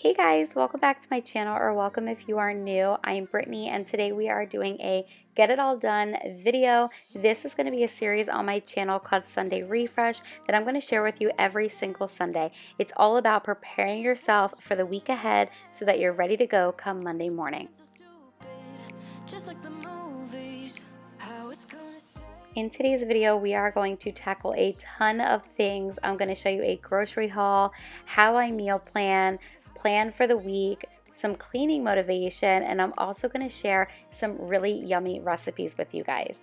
Hey guys, welcome back to my channel, or welcome if you are new. I'm Brittany and today we are doing a Get It All Done video. This is going to be a series on my channel called Sunday Refresh that I'm going to share with you every single Sunday. It's all about preparing yourself for the week ahead so that you're ready to go come Monday morning. In today's video, we are going to tackle a ton of things. I'm going to show you a grocery haul, how I meal plan for the week, some cleaning motivation, and I'm also going to share some really yummy recipes with you guys.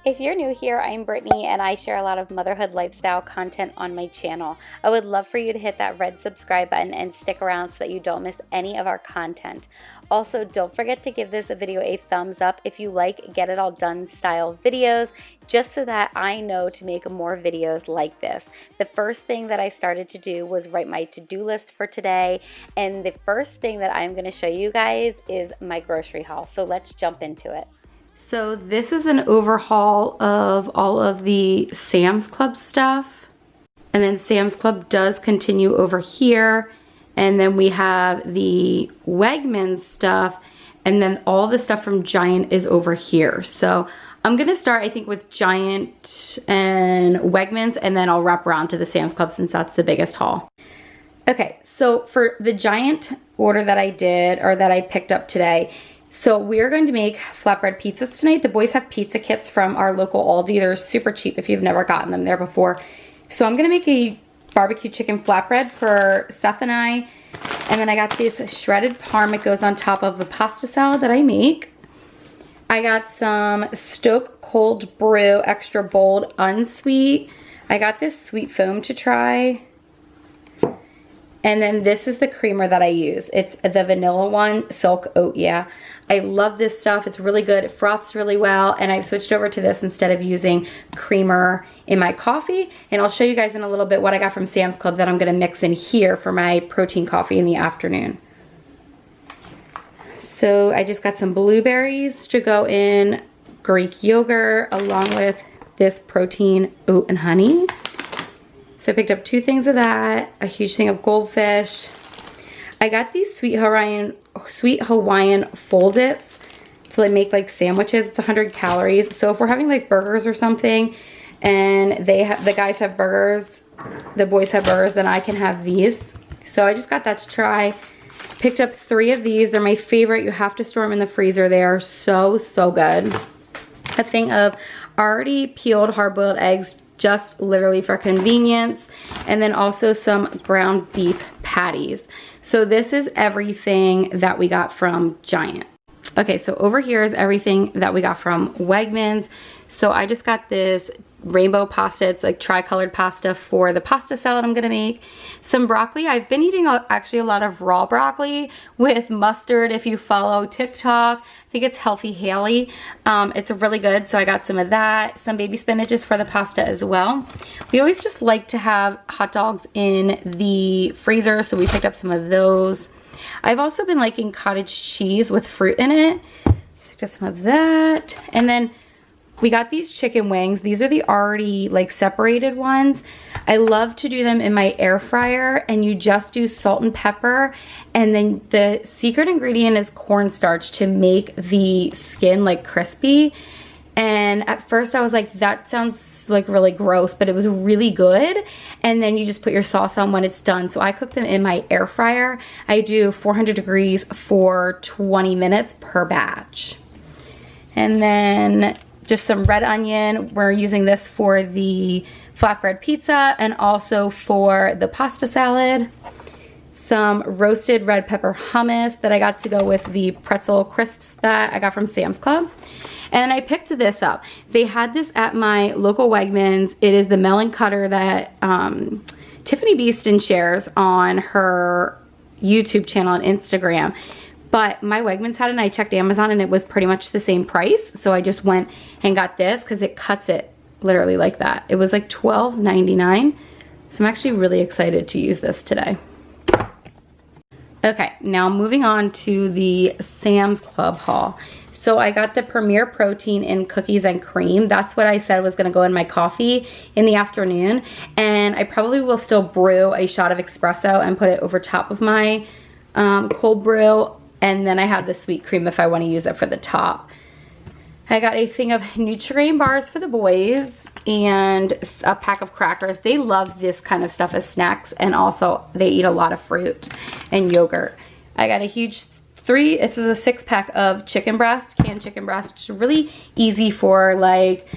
If you're new here, I'm Brittany and I share a lot of motherhood lifestyle content on my channel. I would love for you to hit that red subscribe button and stick around so that you don't miss any of our content. Also, don't forget to give this video a thumbs up if you like Get It All Done style videos, just so that I know to make more videos like this. The first thing that I started to do was write my to-do list for today, and the first thing that I'm going to show you guys is my grocery haul. So let's jump into it. So this is an overhaul of all of the Sam's Club stuff. And then Sam's Club does continue over here. And then we have the Wegmans stuff. And then all the stuff from Giant is over here. So I'm gonna start, I think, with Giant and Wegmans, and then I'll wrap around to the Sam's Club since that's the biggest haul. Okay, so for the Giant order that I did, or that I picked up today, so we're going to make flatbread pizzas tonight. The boys have pizza kits from our local Aldi. They're super cheap if you've never gotten them there before. So I'm gonna make a barbecue chicken flatbread for Seth and I. And then I got this shredded parm. It goes on top of the pasta salad that I make. I got some Stoke Cold Brew Extra Bold Unsweet. I got this sweet foam to try. And then this is the creamer that I use. It's the vanilla one, Silk Oat, yeah. I love this stuff. It's really good. It froths really well. And I've switched over to this instead of using creamer in my coffee. And I'll show you guys in a little bit what I got from Sam's Club that I'm gonna mix in here for my protein coffee in the afternoon. So I just got some blueberries to go in Greek yogurt along with this protein oat and honey. So I picked up 2 things of that, a huge thing of goldfish. I got these sweet Hawaiian fold-its to like make like sandwiches. It's 100 calories. So if we're having like burgers or something and the guys have burgers, the boys have burgers, then I can have these. So I just got that to try. Picked up 3 of these. They're my favorite. You have to store them in the freezer. They are so, so good. A thing of already peeled hard-boiled eggs, just literally for convenience, and then also some ground beef patties. So this is everything that we got from Giant. Okay, so over here is everything that we got from Wegmans. So I just got this rainbow pasta. It's like tricolored pasta for the pasta salad I'm gonna make. Some broccoli. I've been eating actually a lot of raw broccoli with mustard. If you follow TikTok, I think it's Healthy Haley. It's really good, so I got some of that. Some baby spinaches for the pasta as well. We always just like to have hot dogs in the freezer, so we picked up some of those. I've also been liking cottage cheese with fruit in it, so just some of that. And then we got these chicken wings. These are the already like separated ones. I love to do them in my air fryer, and you just do salt and pepper, and then the secret ingredient is cornstarch to make the skin like crispy. And at first I was like, that sounds like really gross, but it was really good. And then you just put your sauce on when it's done. So I cook them in my air fryer. I do 400 degrees for 20 minutes per batch. And then just some red onion. We're using this for the flatbread pizza and also for the pasta salad. Some roasted red pepper hummus that I got to go with the pretzel crisps that I got from Sam's Club. And I picked this up. They had this at my local Wegmans. It is the melon cutter that Tiffany Beeston shares on her YouTube channel and Instagram. But my Wegmans had it, and I checked Amazon, and it was pretty much the same price. So I just went and got this because it cuts it literally like that. It was like $12.99. So I'm actually really excited to use this today. Okay, now moving on to the Sam's Club haul. So So I got the Premier Protein in cookies and cream. That's what I said was gonna go in my coffee in the afternoon. And I probably will still brew a shot of espresso and put it over top of my cold brew. And then I have the sweet cream if I wanna use it for the top. I got a thing of Nutri-Grain bars for the boys and a pack of crackers. They love this kind of stuff as snacks, and also they eat a lot of fruit and yogurt. I got a huge this is a 6-pack of chicken breast, canned chicken breast, which is really easy for like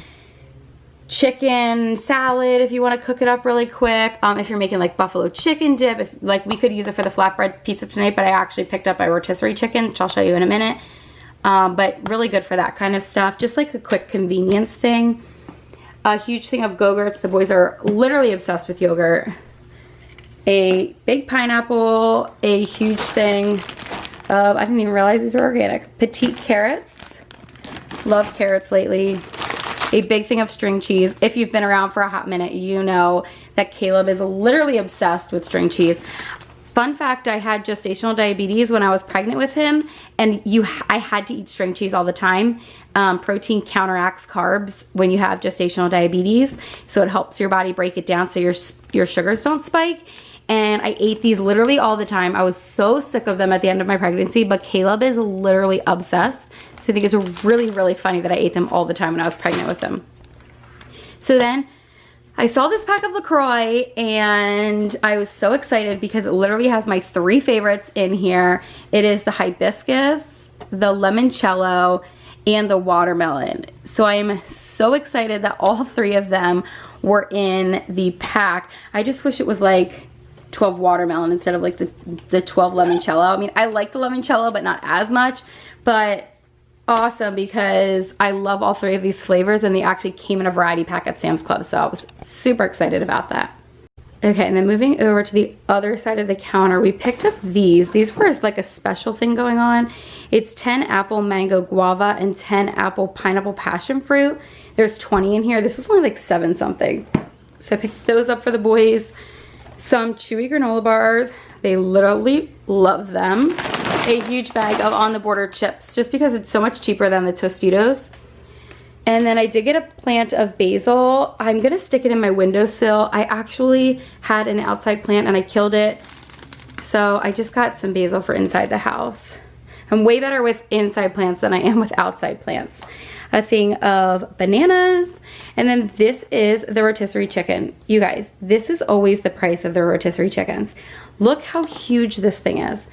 chicken salad if you want to cook it up really quick. If you're making like buffalo chicken dip, like we could use it for the flatbread pizza tonight, but I actually picked up a rotisserie chicken, which I'll show you in a minute. But really good for that kind of stuff. Just like a quick convenience thing. A huge thing of Go-Gurts. The boys are literally obsessed with yogurt. A big pineapple. A huge thing of, I didn't even realize these were organic, petite carrots. Love carrots lately. A big thing of string cheese. If you've been around for a hot minute, you know that Caleb is literally obsessed with string cheese. Fun fact, I had gestational diabetes when I was pregnant with him, and I had to eat string cheese all the time. Protein counteracts carbs when you have gestational diabetes, so it helps your body break it down so your sugars don't spike. And I ate these literally all the time. I was so sick of them at the end of my pregnancy, but Caleb is literally obsessed. So I think it's really, really funny that I ate them all the time when I was pregnant with him. So then I saw this pack of LaCroix and I was so excited because it literally has my 3 favorites in here. It is the hibiscus, the limoncello, and the watermelon. So I am so excited that all 3 of them were in the pack. I just wish it was like 12 watermelon instead of like the 12 limoncello. I mean, I like the limoncello, but not as much, but awesome because I love all 3 of these flavors, and they actually came in a variety pack at Sam's Club, so I was super excited about that. Okay, and then moving over to the other side of the counter, we picked up these. These were like a special thing going on. It's 10 apple mango guava and 10 apple pineapple passion fruit. There's 20 in here. This was only like 7 something. So I picked those up for the boys. Some chewy granola bars. They literally love them. A huge bag of On the Border chips, just because it's so much cheaper than the Tostitos. And then I did get a plant of basil. I'm gonna stick it in my windowsill. I actually had an outside plant and I killed it. So I just got some basil for inside the house. I'm way better with inside plants than I am with outside plants. A thing of bananas. And then this is the rotisserie chicken. You guys, this is always the price of the rotisserie chickens. Look how huge this thing is.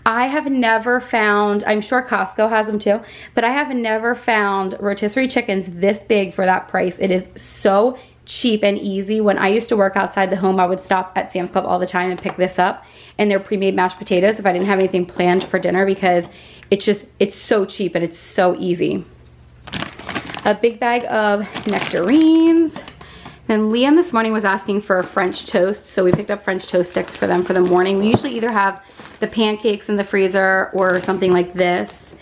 I have never found, I'm sure Costco has them too, but I have never found rotisserie chickens this big for that price. It is so cheap and easy. When I used to work outside the home, I would stop at Sam's Club all the time and pick this up. And they're pre-made mashed potatoes if I didn't have anything planned for dinner, because it's so cheap and it's so easy. A big bag of nectarines. Then Liam this morning was asking for French toast, so we picked up French toast sticks for them for the morning. We usually either have the pancakes in the freezer or something like this.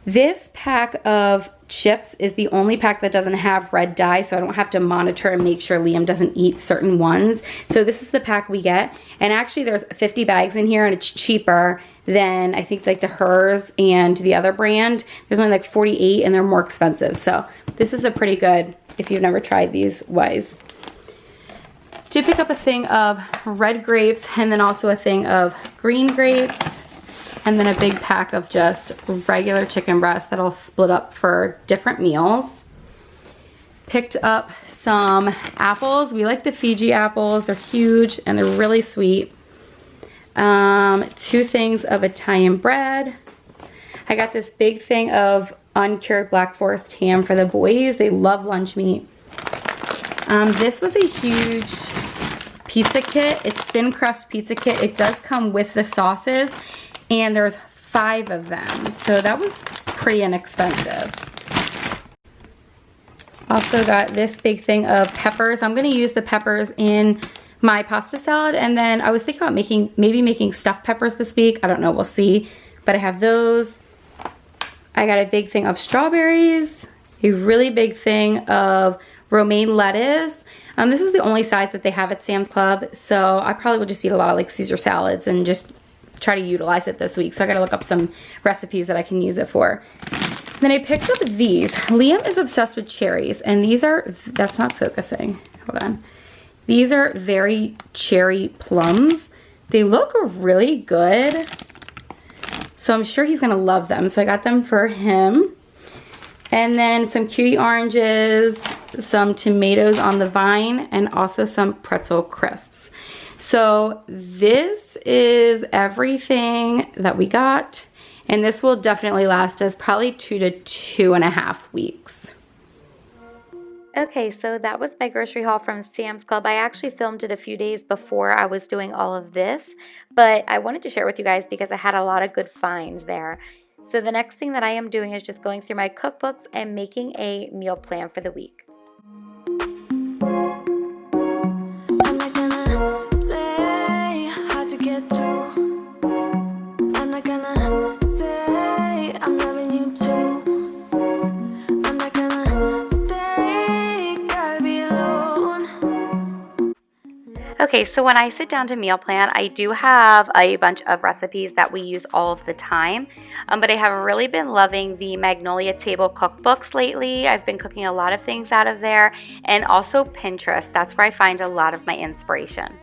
This pack of chips is the only pack that doesn't have red dye, so I don't have to monitor and make sure Liam doesn't eat certain ones. So this is the pack we get. And actually there's 50 bags in here, and it's cheaper than I think like the Chores and the other brand. There's only like 48 and they're more expensive. So this is a pretty good, if you've never tried these, wise. Did pick up a thing of red grapes and then also a thing of green grapes. And then a big pack of just regular chicken breast that I'll split up for different meals. Picked up some apples. We like the Fiji apples. They're huge and they're really sweet. 2 things of Italian bread. I got this big thing of uncured Black Forest ham for the boys. They love lunch meat. This was a huge pizza kit. It's thin crust pizza kit. It does come with the sauces, and there's 5 of them. So that was pretty inexpensive. Also got this big thing of peppers. I'm gonna use the peppers in my pasta salad, and then I was thinking about maybe making stuffed peppers this week. I don't know, we'll see. But I have those. I got a big thing of strawberries, a really big thing of romaine lettuce. This is the only size that they have at Sam's Club, so I probably will just eat a lot of like Caesar salads and just try to utilize it this week. So I gotta look up some recipes that I can use it for. Then I picked up these. Liam is obsessed with cherries, and these are, that's not focusing. Hold on. These are very cherry plums. They look really good. So I'm sure he's gonna love them. So I got them for him. And then some cutie oranges, some tomatoes on the vine, and also some pretzel crisps. So this is everything that we got. And this will definitely last us probably 2 to 2.5 weeks. Okay, so that was my grocery haul from Sam's Club. I actually filmed it a few days before I was doing all of this, but I wanted to share with you guys because I had a lot of good finds there. So the next thing that I am doing is just going through my cookbooks and making a meal plan for the week. I'm not gonna play hard to get through. I'm not gonna say I'm loving you too. I'm not gonna stay, gotta be alone. Okay, so when I sit down to meal plan, I do have a bunch of recipes that we use all of the time, but I have really been loving the Magnolia Table cookbooks lately. I've been cooking a lot of things out of there, and also Pinterest. That's where I find a lot of my inspiration.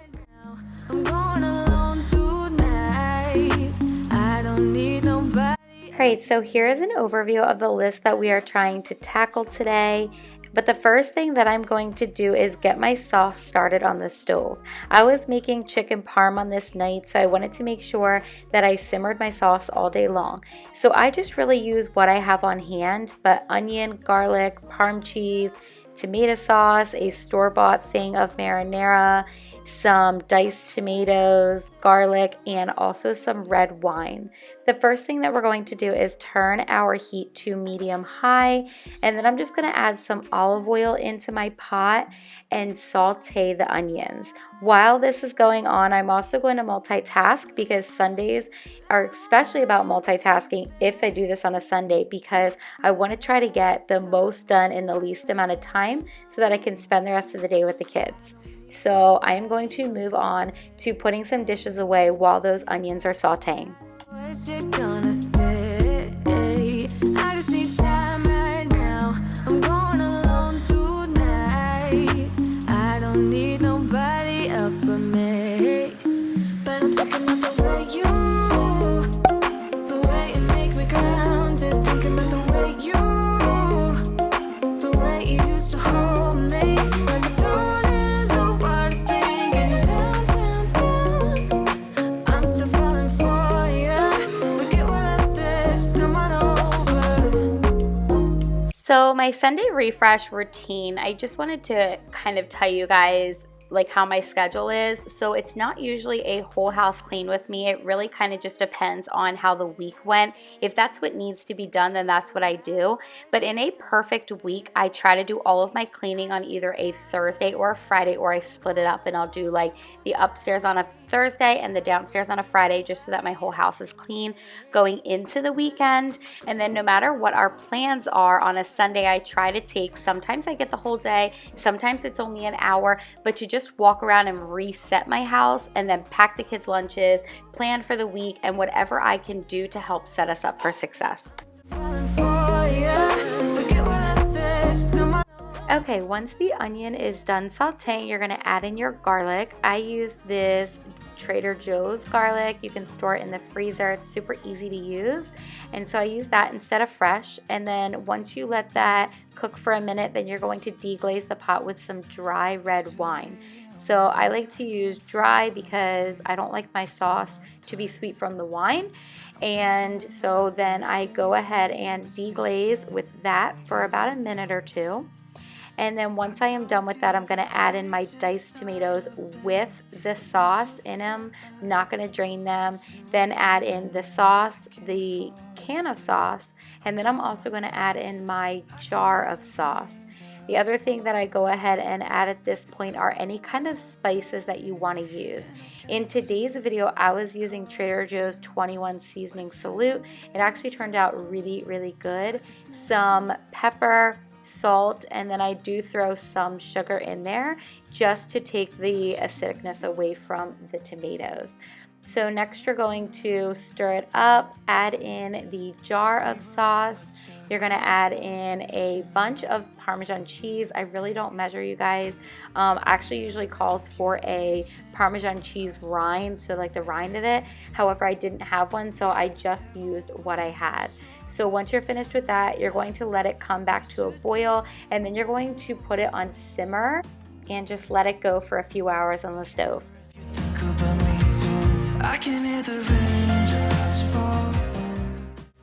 I'm going alone tonight. I don't need nobody. Alright, so here is an overview of the list that we are trying to tackle today. But the first thing that I'm going to do is get my sauce started on the stove. I was making chicken parm on this night, so I wanted to make sure that I simmered my sauce all day long. So I just really use what I have on hand, but onion, garlic, parm cheese, tomato sauce, a store-bought thing of marinara, some diced tomatoes, garlic, and also some red wine. The first thing that we're going to do is turn our heat to medium-high, and then I'm just going to add some olive oil into my pot and saute the onions. While this is going on, I'm also going to multitask because Sundays are especially about multitasking if I do this on a Sunday, because I want to try to get the most done in the least amount of time so that I can spend the rest of the day with the kids. So I am going to move on to putting some dishes away while those onions are sauteing. What you gonna say? I just need time right now. I'm going alone tonight. I don't need nobody else but me. But I'm thinking about the way you move, the way you make me grounded. Thinking about the way you move, the way you used to hold me. Like a stone in the water, singing down, down, down. I'm still falling for you. Forget what I said, just come on over. So my Sunday refresh routine, I just wanted to kind of tell you guys like how my schedule is. So it's not usually a whole house clean with me. It really kind of just depends on how the week went. If that's what needs to be done, then that's what I do. But in a perfect week, I try to do all of my cleaning on either a Thursday or a Friday, or I split it up and I'll do like the upstairs on a Thursday and the downstairs on a Friday, just so that my whole house is clean going into the weekend. And then no matter what our plans are on a Sunday, I try to take, sometimes I get the whole day, sometimes it's only an hour, but to just walk around and reset my house and then pack the kids' lunches, plan for the week, and whatever I can do to help set us up for success. Okay, once the onion is done sauteing, you're gonna add in your garlic. I use this Trader Joe's garlic. You can store it in the freezer. It's super easy to use. And so I use that instead of fresh. And then once you let that cook for a minute, then you're going to deglaze the pot with some dry red wine. So I like to use dry because I don't like my sauce to be sweet from the wine. And so then I go ahead and deglaze with that for about a minute or two. And then once I am done with that, I'm going to add in my diced tomatoes with the sauce in them. I'm not going to drain them. Then add in the sauce, the can of sauce, and then I'm also going to add in my jar of sauce. The other thing that I go ahead and add at this point are any kind of spices that you want to use. In today's video, I was using Trader Joe's 21 Seasoning Salute. It actually turned out really, really good. Some pepper, salt, and then I do throw some sugar in there just to take the acidicness away from the tomatoes. So next you're going to stir it up, add in the jar of sauce. You're gonna add in a bunch of Parmesan cheese. I really don't measure, you guys. Actually usually calls for a Parmesan cheese rind, so like the rind of it. However, I didn't have one, so I just used what I had. So once you're finished with that, you're going to let it come back to a boil, and then you're going to put it on simmer and just let it go for a few hours on the stove.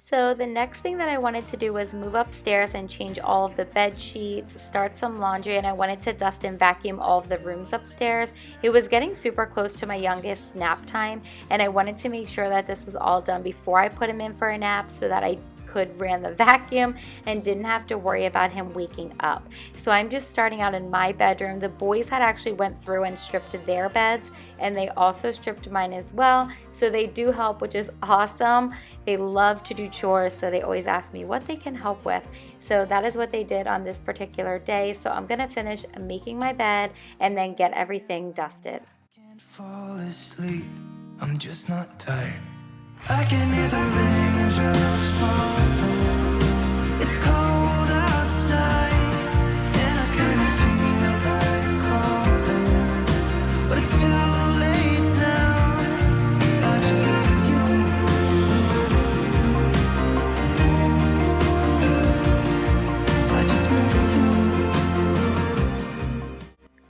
So the next thing that I wanted to do was move upstairs and change all of the bed sheets, start some laundry, and I wanted to dust and vacuum all of the rooms upstairs. It was getting super close to my youngest nap time, and I wanted to make sure that this was all done before I put him in for a nap so that I could ran the vacuum and didn't have to worry about him waking up. So I'm just starting out in my bedroom. The boys had actually went through and stripped their beds, and they also stripped mine as well. So they do help, which is awesome. They love to do chores, so they always ask me what they can help with. So that is what they did on this particular day. So I'm gonna finish making my bed and then get everything dusted. Can't fall asleep, I'm just not tired. I can hear the raindrops falling. It's cold outside, and I kinda feel like calling, but it's too late now. I just miss you. I just miss you.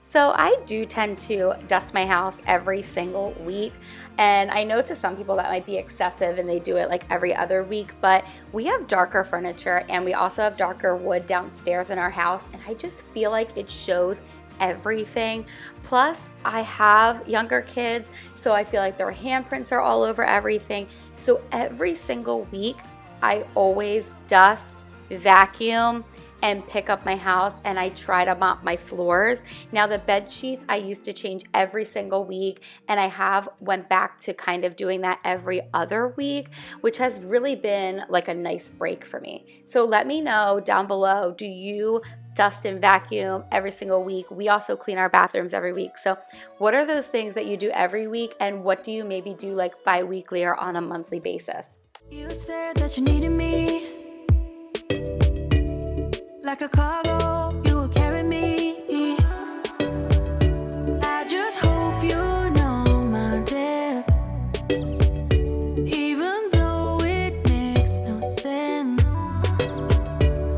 So I do tend to dust my house every single week. And I know to some people that might be excessive and they do it like every other week, but we have darker furniture and we also have darker wood downstairs in our house, and I just feel like it shows everything. Plus, I have younger kids, so I feel like their handprints are all over everything. So every single week, I always dust, vacuum, and pick up my house, and I try to mop my floors. Now the bed sheets I used to change every single week, and I have went back to kind of doing that every other week, which has really been like a nice break for me. So let me know down below, do you dust and vacuum every single week? We also clean our bathrooms every week. So what are those things that you do every week, and what do you maybe do like bi-weekly or on a monthly basis? You said that you needed me. Like a cargo, you will carry me. I just hope you know my depth, even though it makes no sense.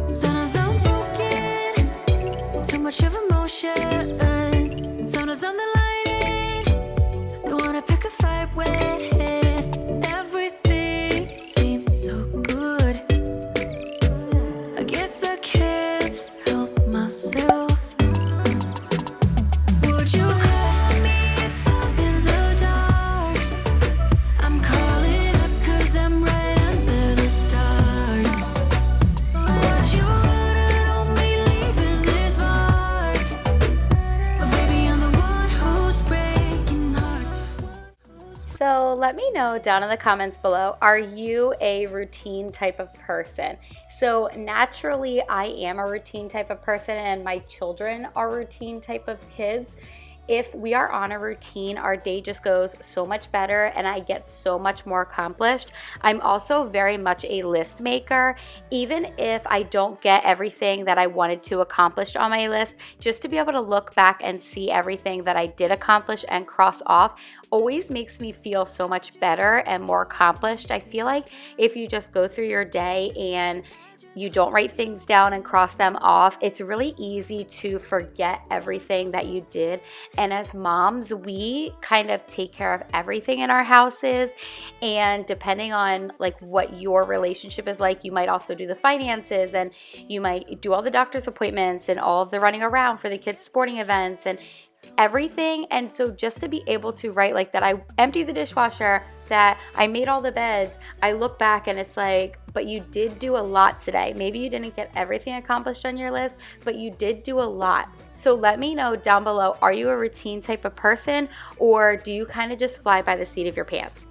Sometimes I'm broken, too much of emotions. Sometimes I'm the lightning, don't wanna pick a fight with. Everything seems so good. I guess I can't help myself. Would you call me if I'm in the dark? I'm calling up 'cause I'm right under the stars. Would you run on me leaving this mark? But baby, I'm the one who's breaking hearts. So let me know down in the comments below, are you a routine type of person? So naturally, I am a routine type of person, and my children are routine type of kids. If we are on a routine, our day just goes so much better and I get so much more accomplished. I'm also very much a list maker. Even if I don't get everything that I wanted to accomplish on my list, just to be able to look back and see everything that I did accomplish and cross off always makes me feel so much better and more accomplished. I feel like if you just go through your day and you don't write things down and cross them off, it's really easy to forget everything that you did. And as moms, we kind of take care of everything in our houses, and depending on like what your relationship is like, you might also do the finances, and you might do all the doctor's appointments and all of the running around for the kids' sporting events and everything. And so just to be able to write like that, I emptied the dishwasher, that I made all the beds, I look back and it's like, but you did do a lot today. Maybe you didn't get everything accomplished on your list, but you did do a lot. So let me know down below, are you a routine type of person, or do you kind of just fly by the seat of your pants?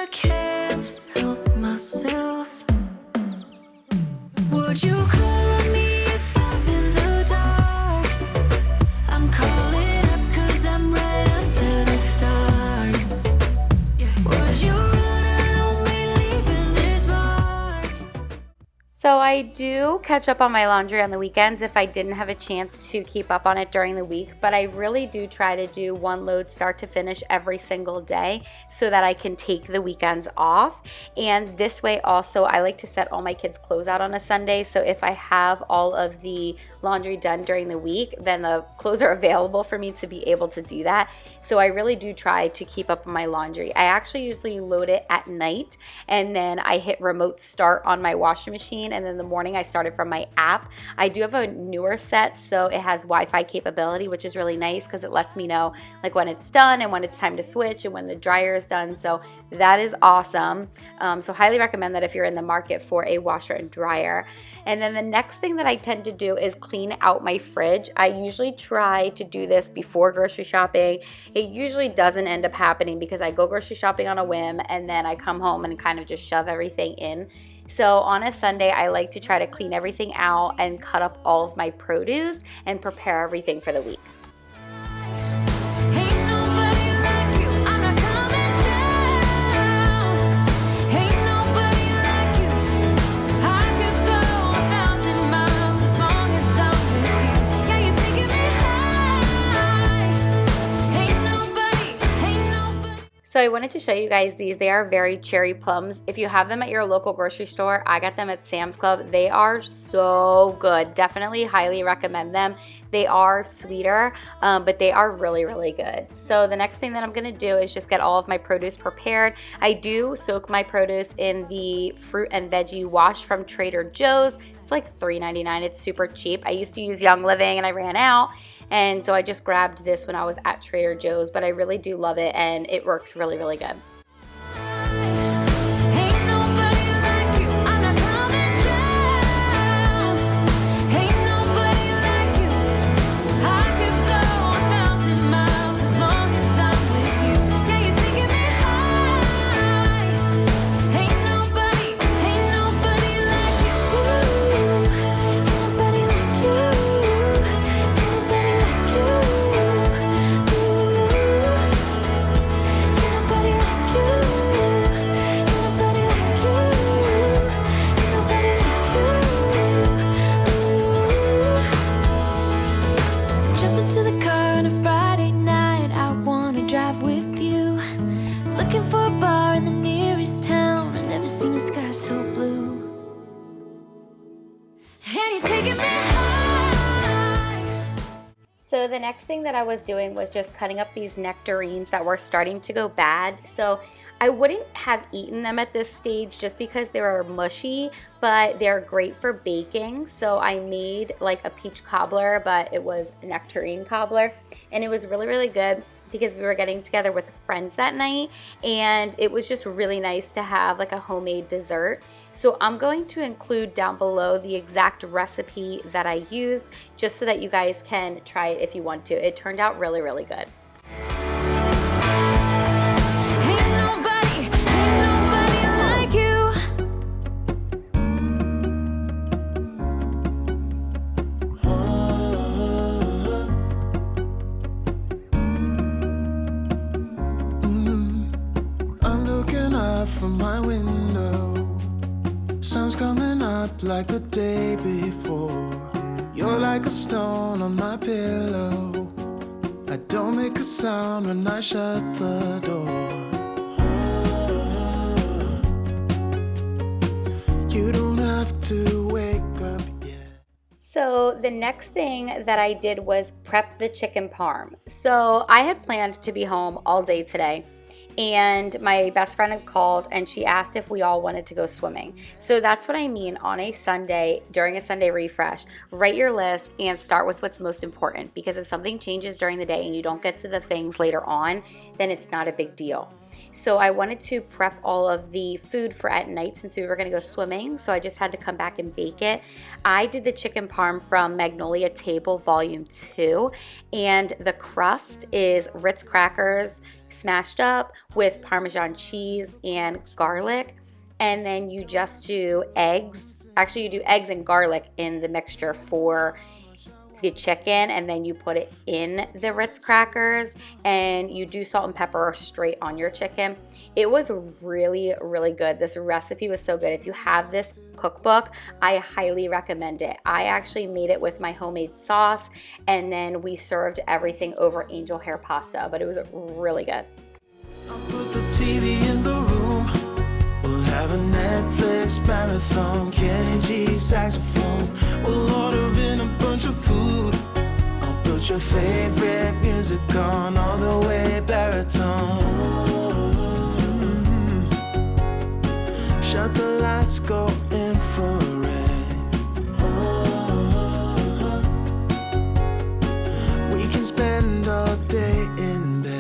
I can't help myself. Would you call me if I'm in the dark? I'm calling up 'cause I'm right under the stars. Would you run on me leaving this mark? So I do catch up on my laundry on the weekends if I didn't have a chance to keep up on it during the week, but I really do try to do one load start to finish every single day so that I can take the weekends off. And this way also, I like to set all my kids' clothes out on a Sunday, so if I have all of the laundry done during the week, then the clothes are available for me to be able to do that. So I really do try to keep up on my laundry. I actually usually load it at night, and then I hit remote start on my washing machine, and then in the morning I started from my app. I do have a newer set, so it has Wi-Fi capability, which is really nice because it lets me know like when it's done and when it's time to switch and when the dryer is done. So that is awesome. So highly recommend that if you're in the market for a washer and dryer. And then the next thing that I tend to do is clean out my fridge. I usually try to do this before grocery shopping. It usually doesn't end up happening because I go grocery shopping on a whim and then I come home and kind of just shove everything in. So on a Sunday, I like to try to clean everything out and cut up all of my produce and prepare everything for the week. Ain't nobody like you. I'm not coming down. Ain't nobody like you. I could go 1,000 miles as long as I'm with you. Yeah, you're taking me high. Ain't nobody. So I wanted to show you guys these. They are very cherry plums. If you have them at your local grocery store, I got them at Sam's Club. They are so good. Definitely highly recommend them. They are sweeter, but they are really, really good. So the next thing that I'm gonna do is just get all of my produce prepared. I do soak my produce in the fruit and veggie wash from Trader Joe's. It's like $3.99. It's super cheap. I used to use Young Living and I ran out. And so I just grabbed this when I was at Trader Joe's, but I really do love it and it works really, really good. Ain't nobody like you. I'm not coming down. Ain't nobody like you. I could go 1,000 miles as long as I'm with you. Yeah, you're taking me high. Ain't nobody like you. Ain't nobody like you. Ain't nobody like you. Ain't nobody like you. Ain't nobody like you. Ain't nobody like you. Jump into the car on a Friday night. I wanna drive with you. Looking for a bar in the nearest town. I've never seen a sky so blue. And you're taking me high. So the next thing that I was doing was just cutting up these nectarines that were starting to go bad. So I wouldn't have eaten them at this stage just because they were mushy, but they're great for baking. So I made like a peach cobbler, but it was nectarine cobbler, and it was really, really good because we were getting together with friends that night, and it was just really nice to have like a homemade dessert. So I'm going to include down below the exact recipe that I used just so that you guys can try it if you want to. It turned out really, really good. Ain't nobody like you. I'm looking out from my window. Sun's coming up like the day before. You're like a stone on my pillow. I don't make a sound when I shut the door. You don't have to wake up yet. So the next thing that I did was prep the chicken parm. So I had planned to be home all day today, and my best friend had called and she asked if we all wanted to go swimming. So that's what I mean on a Sunday, during a Sunday refresh. Write your list and start with what's most important, because if something changes during the day and you don't get to the things later on, then it's not a big deal. So I wanted to prep all of the food for at night since we were going to go swimming, so I just had to come back and bake it. I did the chicken parm from Magnolia Table Volume 2, and the crust is Ritz crackers, smashed up with Parmesan cheese and garlic. And then you just do eggs. Actually, you do eggs and garlic in the mixture for the chicken, and then you put it in the Ritz crackers, and you do salt and pepper straight on your chicken. It was really, really good. This recipe was so good. If you have this cookbook, I highly recommend it. I actually made it with my homemade sauce, and then we served everything over angel hair pasta, but it was really good. I'll put the TV in the room. We'll have a Netflix marathon, Kenny G saxophone. We'll order in a bunch of food. I'll put your favorite music on all the way baritone. Shut the lights, go infrared. We can spend all day in bed.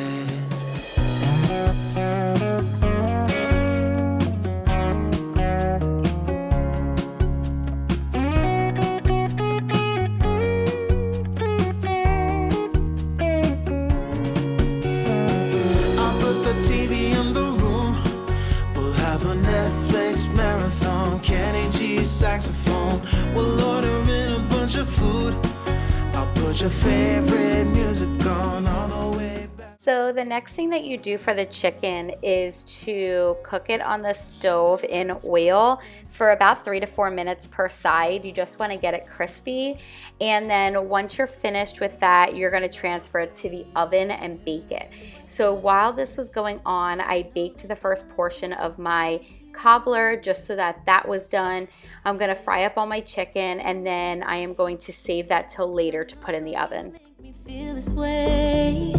Saxophone. We'll order in a bunch of food. I'll put your favorite music on all the way back. So the next thing that you do for the chicken is to cook it on the stove in oil for about 3 to 4 minutes per side. You just want to get it crispy. And then once you're finished with that, you're going to transfer it to the oven and bake it. So while this was going on, I baked the first portion of my cobbler just so that that was done. I'm going to fry up all my chicken, and then I am going to save that till later to put in the oven. Make me feel this way.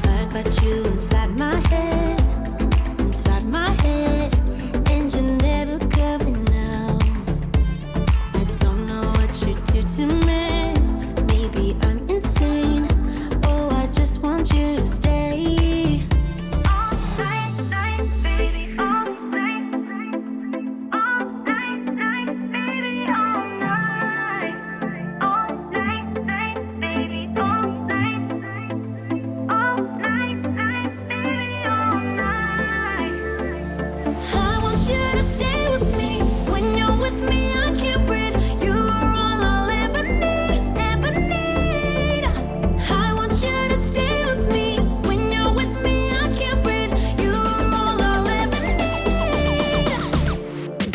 I got you inside my head, and you're never coming out. I don't know what you do to me. Maybe I'm insane. Oh, I just want you to stay. All night, baby, all night. All night, baby, all night. All night, baby, all night. All night, baby, all night. I want you to stay with me. When you're with me, I can't breathe. You are all I'll ever need, ever need. I want you to stay with me. When you're with me, I can't breathe. You are all I'll ever need.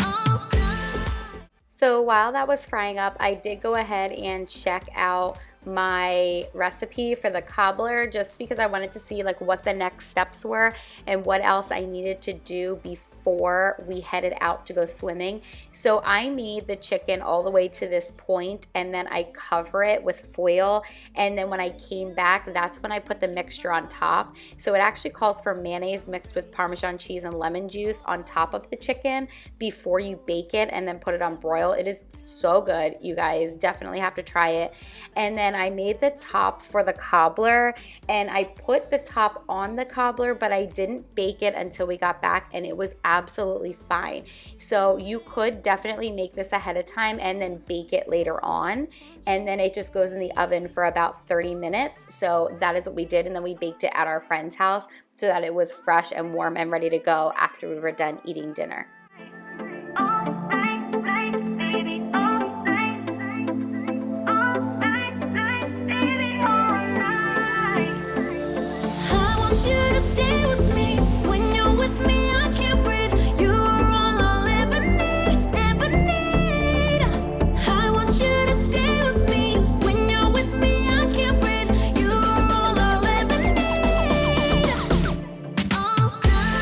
All night. So while that was frying up, I did go ahead and check out my recipe for the cobbler just because I wanted to see like what the next steps were and what else I needed to do before we headed out to go swimming. So I made the chicken all the way to this point, and then I cover it with foil, and then when I came back, that's when I put the mixture on top. So it actually calls for mayonnaise mixed with Parmesan cheese and lemon juice on top of the chicken before you bake it and then put it on broil. It is so good, you guys definitely have to try it. And then I made the top for the cobbler, and I put the top on the cobbler, but I didn't bake it until we got back, and it was absolutely fine. So you could definitely make this ahead of time and then bake it later on, and then it just goes in the oven for about 30 minutes. So that is what we did, and then we baked it at our friend's house so that it was fresh and warm and ready to go after we were done eating dinner. All night, baby, all night. All night, baby, all night. I want you to stay with me. When you're with me, I can't breathe. You are all I'll ever need, ever need. I want you to stay with me. When you're with me, I can't breathe. You are all I'll ever need. All night.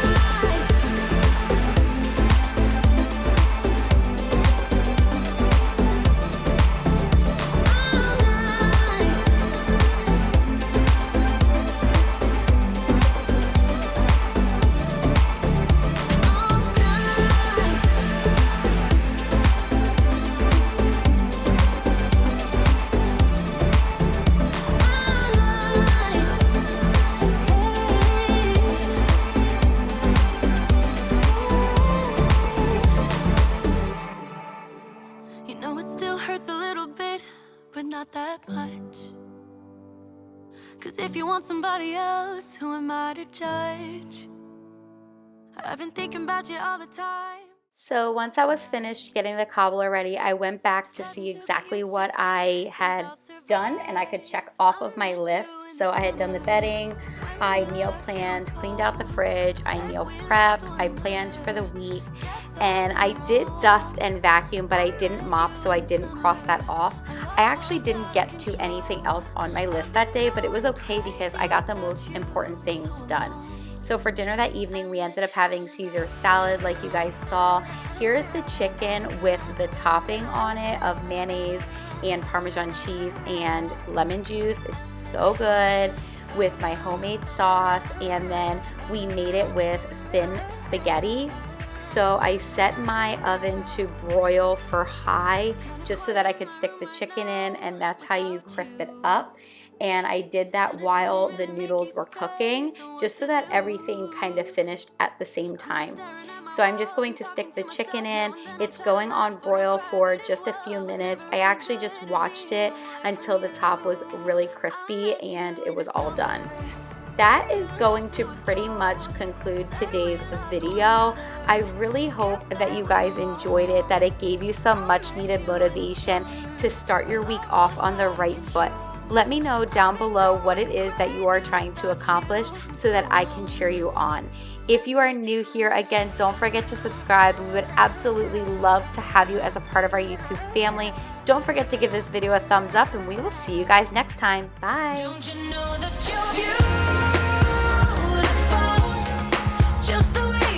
You know it still hurts a little bit, but not that much. 'Cause if you want somebody else, who am I to judge? I've been thinking about you all the time. So once I was finished getting the cobbler ready, I went back to see exactly what I had done and I could check off of my list. So I had done the bedding, I meal planned, cleaned out the fridge, I meal prepped, I planned for the week, and I did dust and vacuum, but I didn't mop, so I didn't cross that off. I actually didn't get to anything else on my list that day, but it was okay because I got the most important things done. So for dinner that evening, we ended up having Caesar salad like you guys saw. Here's the chicken with the topping on it of mayonnaise and Parmesan cheese and lemon juice. It's so good with my homemade sauce, and then we made it with thin spaghetti. So I set my oven to broil for high just so that I could stick the chicken in, and that's how you crisp it up. And I did that while the noodles were cooking, just so that everything kind of finished at the same time. So I'm just going to stick the chicken in. It's going on broil for just a few minutes. I actually just watched it until the top was really crispy and it was all done. That is going to pretty much conclude today's video. I really hope that you guys enjoyed it, that it gave you some much needed motivation to start your week off on the right foot. Let me know down below what it is that you are trying to accomplish so that I can cheer you on. If you are new here, again, don't forget to subscribe. We would absolutely love to have you as a part of our YouTube family. Don't forget to give this video a thumbs up, and we will see you guys next time. Bye. Don't you know that you're beautiful, just the way